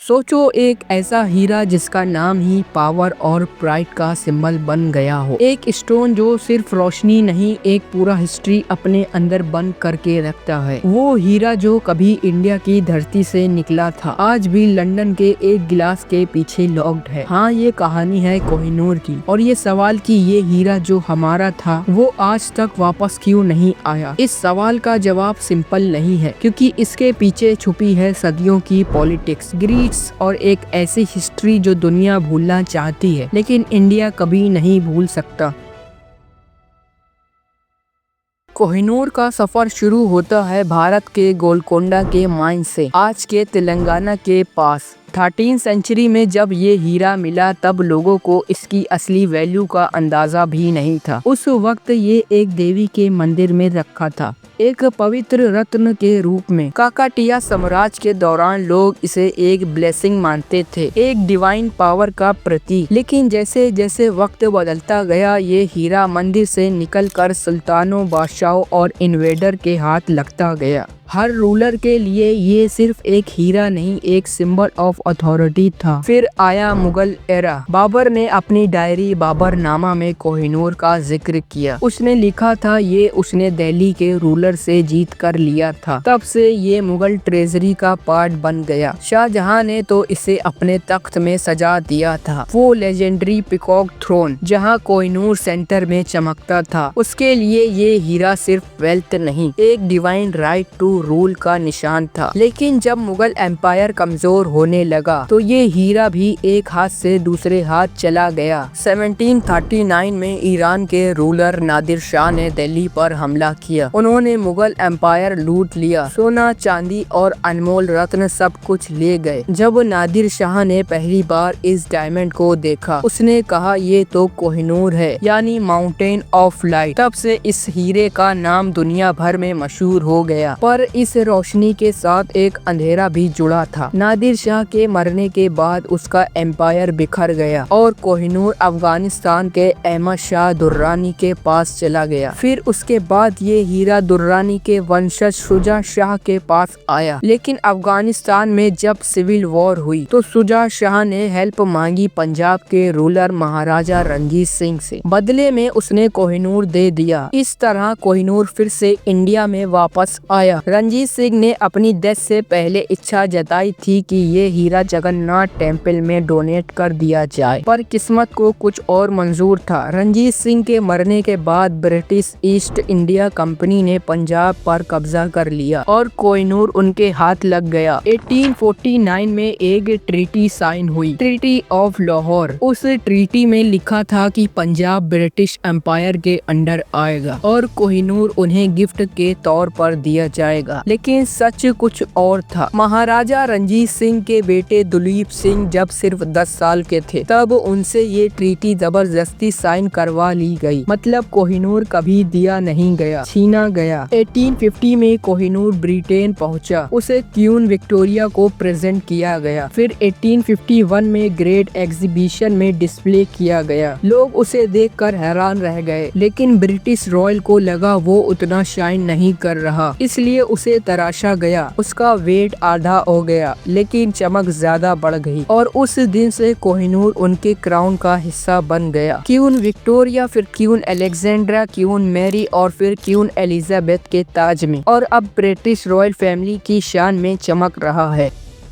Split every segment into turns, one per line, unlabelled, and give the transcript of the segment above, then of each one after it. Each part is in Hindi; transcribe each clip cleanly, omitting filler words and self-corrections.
सोचो एक ऐसा हीरा जिसका नाम ही पावर और प्राइड का सिंबल बन गया हो। एक स्टोन जो सिर्फ रोशनी नहीं एक पूरा हिस्ट्री अपने अंदर बंद करके रखता है। वो हीरा जो कभी इंडिया की धरती से निकला था आज भी लंदन के एक गिलास के पीछे लॉक्ड है। हाँ, ये कहानी है कोहिनूर की और ये सवाल कि ये हीरा जो हमारा था वो आज तक वापस क्यों नहीं आया। इस सवाल का जवाब सिंपल नहीं है क्योंकि इसके पीछे छुपी है सदियों की पॉलिटिक्स, ग्रीड और एक ऐसी हिस्ट्री जो दुनिया भूलना चाहती है लेकिन इंडिया कभी नहीं भूल सकता। कोहिनूर का सफर शुरू होता है भारत के गोलकोंडा के माइन से, आज के तेलंगाना के पास। 13वीं सेंचुरी में जब ये हीरा मिला तब लोगों को इसकी असली वैल्यू का अंदाजा भी नहीं था। उस वक्त ये एक देवी के मंदिर में रखा था, एक पवित्र रत्न के रूप में। काकाटिया साम्राज्य के दौरान लोग इसे एक ब्लेसिंग मानते थे, एक डिवाइन पावर का प्रतीक। लेकिन जैसे जैसे वक्त बदलता गया ये हीरा मंदिर से निकलकर सुल्तानों, बादशाहों और इन्वेडर के हाथ लगता गया। हर रूलर के लिए ये सिर्फ एक हीरा नहीं एक सिंबल ऑफ अथॉरिटी था। फिर आया मुगल एरा। बाबर ने अपनी डायरी बाबरनामा में कोहिनूर का जिक्र किया। उसने लिखा था ये उसने दिल्ली के रूलर से जीत कर लिया था। तब से ये मुगल ट्रेजरी का पार्ट बन गया। शाहजहां ने तो इसे अपने तख्त में सजा दिया था, वो लेजेंडरी पिकॉक थ्रोन जहां कोहिनूर सेंटर में चमकता था। उसके लिए ये हीरा सिर्फ वेल्थ नहीं एक डिवाइन राइट टू रूल का निशान था। लेकिन जब मुगल एम्पायर कमजोर होने लगा तो ये हीरा भी एक हाथ से दूसरे हाथ चला गया। 1739 में ईरान के रूलर नादिर शाह ने दिल्ली पर हमला किया। उन्होंने मुगल एम्पायर लूट लिया, सोना, चांदी और अनमोल रत्न सब कुछ ले गए। जब नादिर शाह ने पहली बार इस डायमंड को देखा उसने कहा ये तो कोहिनूर है, यानी माउंटेन ऑफ लाइट। तब से इस हीरे का नाम दुनिया भर में मशहूर हो गया। पर इस रोशनी के साथ एक अंधेरा भी जुड़ा था। नादिर शाह के मरने के बाद उसका एम्पायर बिखर गया और कोहिनूर अफगानिस्तान के अहमद शाह दुर्रानी के पास चला गया। फिर उसके बाद ये हीरा दुर्रानी के वंशज शुजा शाह के पास आया। लेकिन अफगानिस्तान में जब सिविल वॉर हुई तो शुजा शाह ने हेल्प मांगी पंजाब के रूलर महाराजा रणजीत सिंह से। बदले में उसने कोहिनूर दे दिया। इस तरह कोहिनूर फिर से इंडिया में वापस आया। रणजीत सिंह ने अपनी डेथ से पहले इच्छा जताई थी कि ये हीरा जगन्नाथ टेम्पल में डोनेट कर दिया जाए, पर किस्मत को कुछ और मंजूर था। रणजीत सिंह के मरने के बाद ब्रिटिश ईस्ट इंडिया कंपनी ने पंजाब पर कब्जा कर लिया और कोहिनूर उनके हाथ लग गया। 1849 में एक ट्रीटी साइन हुई, ट्रीटी ऑफ लाहौर। उस ट्रीटी में लिखा था कि पंजाब ब्रिटिश एम्पायर के अंडर आएगा और कोहिनूर उन्हें गिफ्ट के तौर पर दिया जाएगा। लेकिन सच कुछ और था। महाराजा रणजीत सिंह के बेटे दुलीप सिंह जब सिर्फ 10 साल के थे तब उनसे ये ट्रीटी जबरदस्ती साइन करवा ली गई। मतलब कोहिनूर कभी दिया नहीं गया, छीना गया। 1850 में कोहिनूर ब्रिटेन पहुंचा, उसे क्वीन विक्टोरिया को प्रेजेंट किया गया। फिर 1851 में ग्रेट एग्जीबिशन में डिस्प्ले किया गया। लोग उसे देखकर हैरान रह गए, लेकिन ब्रिटिश रॉयल को लगा वो उतना शाइन नहीं कर रहा, इसलिए उसे तराशा गया। उसका वेट आधा हो गया लेकिन चमक ज्यादा बढ़ गई और उस दिन से कोहिनूर उनके क्राउन का हिस्सा बन गया। क्वीन विक्टोरिया, फिर क्वीन अलेक्जेंड्रा, क्वीन मैरी और फिर क्वीन एलिजाबेथ के ताज में, और अब ब्रिटिश रॉयल फैमिली की शान में चमक रहा है।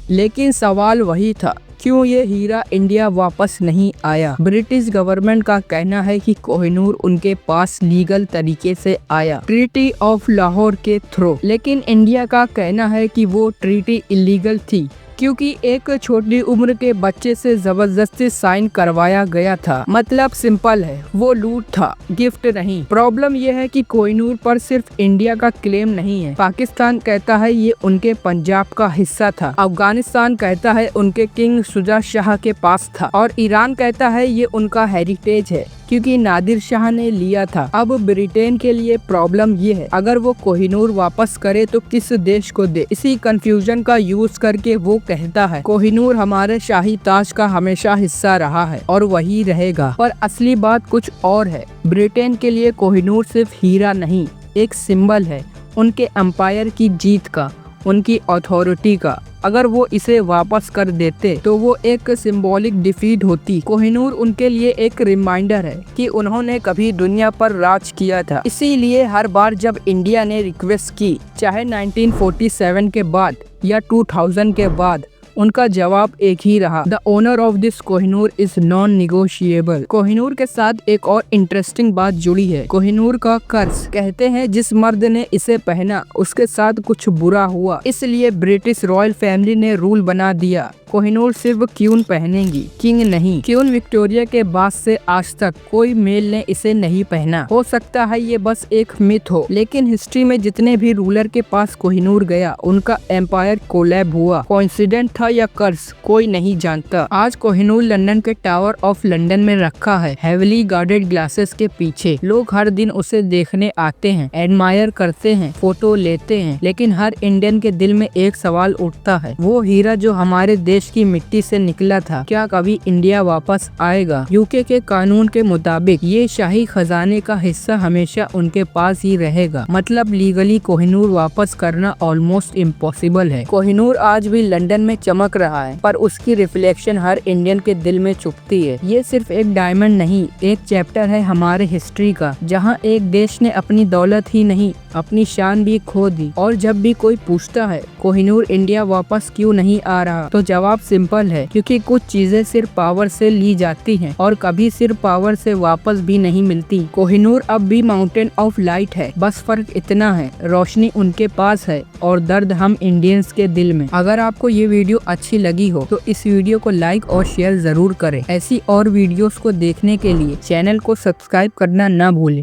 लेकिन सवाल वही था, क्यों ये हीरा इंडिया वापस नहीं आया। ब्रिटिश गवर्नमेंट का कहना है कि कोहिनूर उनके पास लीगल तरीके से आया, ट्रीटी ऑफ लाहौर के थ्रू। लेकिन इंडिया का कहना है कि वो ट्रीटी इलीगल थी क्योंकि एक छोटी उम्र के बच्चे से जबरदस्ती साइन करवाया गया था। मतलब सिंपल है, वो लूट था, गिफ्ट नहीं। प्रॉब्लम यह है कि कोहिनूर पर सिर्फ इंडिया का क्लेम नहीं है। पाकिस्तान कहता है ये उनके पंजाब का हिस्सा था, अफगानिस्तान कहता है उनके किंग शुजा शाह के पास था और ईरान कहता है ये उनका हेरिटेज है क्योंकि नादिर शाह ने लिया था। अब ब्रिटेन के लिए प्रॉब्लम ये है, अगर वो कोहिनूर वापस करे तो किस देश को दे। इसी कंफ्यूजन का यूज करके वो कहता है कोहिनूर हमारे शाही ताज का हमेशा हिस्सा रहा है और वही रहेगा। पर असली बात कुछ और है। ब्रिटेन के लिए कोहिनूर सिर्फ हीरा नहीं, एक सिंबल है उनके एम्पायर की जीत का, उनकी अथॉरिटी का। अगर वो इसे वापस कर देते तो वो एक सिंबॉलिक डिफीट होती। कोहिनूर उनके लिए एक रिमाइंडर है कि उन्होंने कभी दुनिया पर राज किया था। इसीलिए हर बार जब इंडिया ने रिक्वेस्ट की, चाहे 1947 के बाद या 2000 के बाद, उनका जवाब एक ही रहा, the owner of this Kohinoor is non negotiable. Kohinoor के साथ एक और इंटरेस्टिंग बात जुड़ी है, कोहिनूर का कर्ज। कहते हैं जिस मर्द ने इसे पहना उसके साथ कुछ बुरा हुआ, इसलिए ब्रिटिश रॉयल फैमिली ने रूल बना दिया कोहिनूर सिर्फ क्वीन पहनेंगी, किंग नहीं। क्वीन विक्टोरिया के बाद से आज तक कोई मेल ने इसे नहीं पहना। हो सकता है ये बस एक मिथ हो, लेकिन हिस्ट्री में जितने भी रूलर के पास कोहिनूर गया उनका एम्पायर कोलैब हुआ। कोइंसिडेंट था या कर्ज, कोई नहीं जानता। आज कोहिनूर लंदन के टावर ऑफ लंदन में रखा है, हेवीली गार्डेड ग्लासेस के पीछे। लोग हर दिन उसे देखने आते हैं, एडमायर करते हैं, फोटो लेते हैं, लेकिन हर इंडियन के दिल में एक सवाल उठता है, वो हीरा जो हमारे देश की मिट्टी से निकला था, क्या कभी इंडिया वापस आएगा? यूके के कानून के मुताबिक ये शाही खजाने का हिस्सा हमेशा उनके पास ही रहेगा। मतलब लीगली कोहिनूर वापस करना ऑलमोस्ट इम्पॉसिबल है। कोहिनूर आज भी लंदन में चमक रहा है, पर उसकी रिफ्लेक्शन हर इंडियन के दिल में चुभती है। ये सिर्फ एक डायमंड नहीं, एक चैप्टर है हमारे हिस्ट्री का, जहाँ एक देश ने अपनी दौलत ही नहीं अपनी शान भी खो दी। और जब भी कोई पूछता है कोहिनूर इंडिया वापस क्यों नहीं आ रहा, तो जवाब सिंपल है, क्योंकि कुछ चीजें सिर्फ पावर से ली जाती हैं और कभी सिर्फ पावर से वापस भी नहीं मिलती। कोहिनूर अब भी माउंटेन ऑफ लाइट है, बस फर्क इतना है, रोशनी उनके पास है और दर्द हम इंडियंस के दिल में। अगर आपको ये वीडियो अच्छी लगी हो तो इस वीडियो को लाइक और शेयर जरूर करें। ऐसी और वीडियोस को देखने के लिए चैनल को सब्सक्राइब करना ना भूलें।